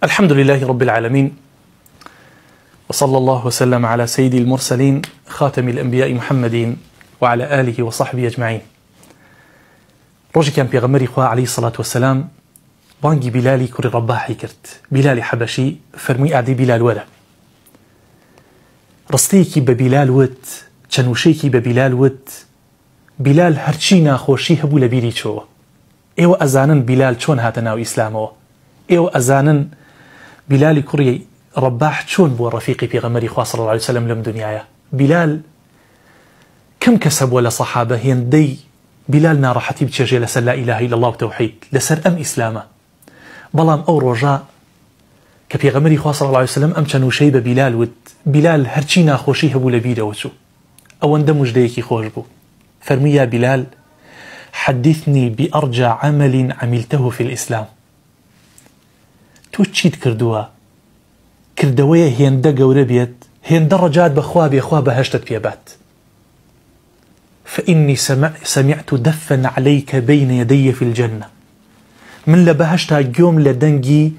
الحمد لله رب العالمين، وصلى الله وسلم على سيد المرسلين خاتم الأنبياء محمد وعلى آله وصحبه أجمعين. روجي كان بيغمري خواه عليه الصلاة والسلام بانجي بلالي كوري رباحي كرت بلالي حبشي فرمي أعدي بلال ولا رستيكي ببلال وت چنوشيكي ببلال وت بلال هرچي ناخوشي هبو لبيري چوه ايو أزانن بلال چون هاتناو إسلامه ايو أزانن بلال كوري رباح چون بو رفيقي بيغمري خواه صلى الله عليه وسلم لم دنيايا. بلال كم كسب ولا صحابة هندي بلال ناراحتي بتشجي لسر لا إله إلا الله وتوحيد لسر أم إسلامه بلام أو رجاء كبيغمري خواه صلى الله عليه وسلم أم چنو شيء ببلال ود بلال هرچي ناخوشي هبو لبيره وچو أو اندمج ديكي خوش بو فرمي يا بلال حدثني بأرجى عمل عملته في الإسلام. تو چيت كردوا كردوية هيندا قورة بيت هيندا رجات بخوا بهشتت بيبات. فإني سمعت دفن عليك بين يدي في الجنة من لبهشتا قوم لدنجي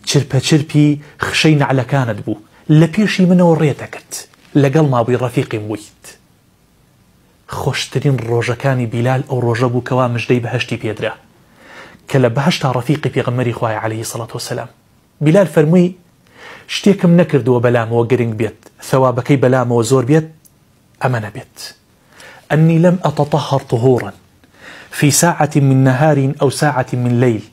چربي خشين على كانت بو لبيشي منو ريتكت لقل ما بي رفيقي مويت. خوشترين روجكاني بلال أو روجبو كوا مجدي بهشتي بيدرا كلا بهشتا رفيقي بيغمري خواي عليه الصلاة والسلام. بلال فرمي شتيكم نكردو بلام وقرنج بيت ثوابكي بلام وزور بيت أمن بيت أني لم أتطهر طهورا في ساعة من نهار أو ساعة من ليل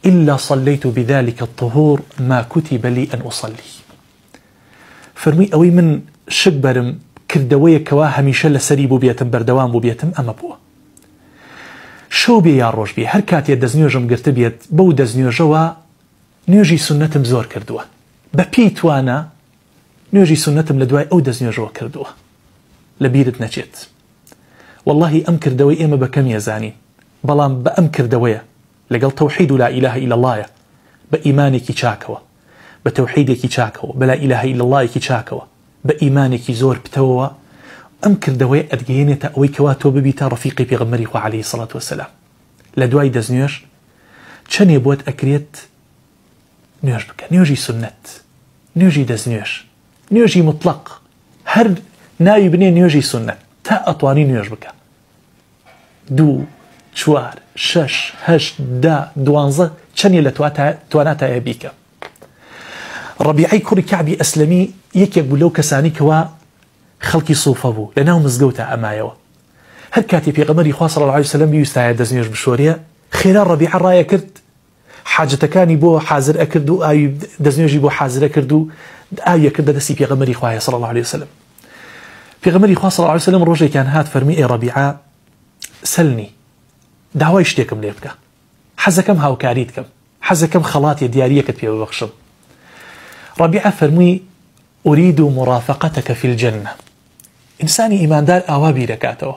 إلا صليت بذلك الطهور ما كتب لي أن أصلي. فرمي أوي من شكبرم كردوية كواها ميشل سريبو بيتم بردوان بيتم أما بوا شو بي يا روج بي هركات يدزنيوجم قرت بيت بو دزنيوجوا نيوجي سنتم زور كردوه ببيت وانا نيوجي سنتم لدواي أو دزنيوجوا كردوه لبيرت نجيت. والله أم كردوي إما بكم يزاني بلام بأم كردوية لقل توحيد لا إله إلا الله بإيمانك شاكوا بتوحيدك شاكوا بلا إله إلا الله شاكوا بإيمانك زور بتوا أم كردوي أدقيني تأوي كواتو ببيتا رفيقي بيغمري عليه الصلاة والسلام لدواي دزنيوش چن يبوت أكريت نيوش بك نيوجي سنت نيوجي دزنيوش نيوجي مطلق هر ناوي بني نيوجي سنة تا أطواني نيوش بك دو چوار شش هشت دا دوانزة چني لتواناتا يبيك. ربيعي كوري كعبي أسلمي يك يقولو كساني كوا خلقي صوفة بو لناو مزقوتا أمايوا هر كاتي بيغمري خواه صلى الله عليه وسلم بيستعيد دزنيوش بشوريا خلال ربيع الراية كرت حاجتكاني بو حازر أكردو آي دزنيوجي بو حازر أكردو آي كرد دسي بيغمري خواه صلى الله عليه وسلم. بيغمري خواه صلى الله عليه وسلم روجي كان هات فرمي اي ربيعة سلني دعوة اشتيكم ليبكا حزكم هاوكاريتكم حزكم خلاطي دياريك بيو بخشم. ربيعة فرمي أريد مرافقتك في الجنة. إنساني إيمان دار أوابي ركاته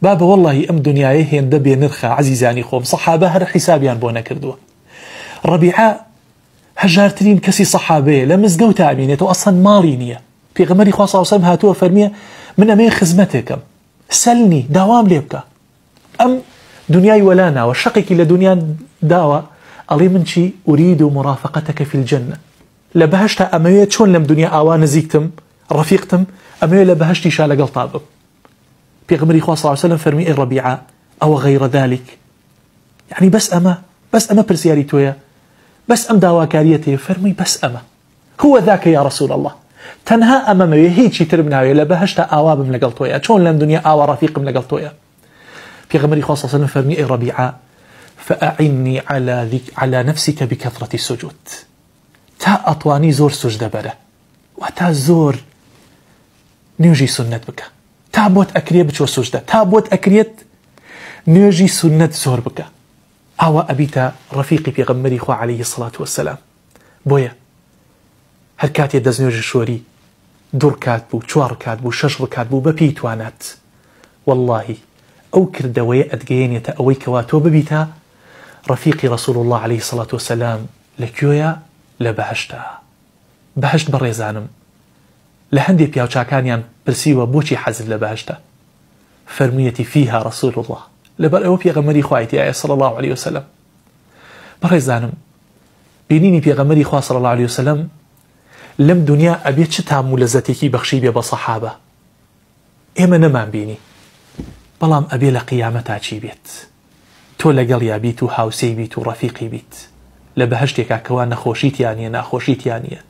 بابا والله أم دنياي هي اندبي نرخى عزيزاني خوم صحابة هر حسابيان بونا كردوه. ربيعة هجارترين كسي صحابي لمزقو تامينيته أصلا مالينية بيغمري خواه صلى الله عليه وسلم هاتوه فرميه من أمين خزمتكم سلني دوام ليبكا أم دنياي ولانا وشقك لدنيا داوة ألي منشي أريد مرافقتك في الجنة لبهشت أموية شون لم دنيا آوان زيكتم رفيقتم أموية لبهشتي شالق الطابب. بيغمري خواه صلى الله عليه وسلم فرمي الربيعة أو غير ذلك يعني بس أما برسياري تويا بس أم داواكاريتي فرمي بس أما هو ذاك يا رسول الله تنها أمامي هيك تربناوي لبهشتا آوابم لقلتويا شون لم دنيا آوا رفيقم لقلتويا. في غمري خواه صلى الله عليه وسلم فرمي ربيعة فأعني على نفسك بكثرة السجود تا أطواني زور سجد بره وتا زور نيوجي سنة بك تا بوت أكريت بچو سجدة تا بوت أكريت نيوجي سنة زور بك أوا أبيتا رفيقي في غمري خواه عليه الصلاة والسلام بويا هر كاتي دزنيوج شوري دور كاتبو چوار كاتبو شش كاتبو ببيتوانات والله أو كردوية أدقيني تأوي كواتو ببيتا رفيقي رسول الله عليه الصلاة والسلام لكيويا لبهشتا بهشت بريزانم لهندي بياو چاكانيان برسيوة بوشي حزن لبهشتا فرميتي فيها رسول الله لبر أو بيغمري خوايتي صلى الله عليه وسلم بريزانم بینینی پێغەمبەری خوا صلی الله عليه وسلم لەم دنیا ئەبێت چ تام و لەزەتێکی بەخشی بێ بە سەحابە ئێمە نەمان بینی بەڵام ئەبێ لە قیامەتا چی بێت تۆ لەگەڵ یا بیت و هاوسەی بیت و ڕەفیقی بیت لە بەهەشتێکا کەوا نەخۆشیتیان نیە ناخۆشیتیان نیە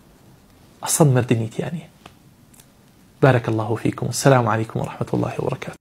ئەسڵ مردنیتیان نیە. بارك الله فيكم. السلام عليكم ورحمة الله وبركاته.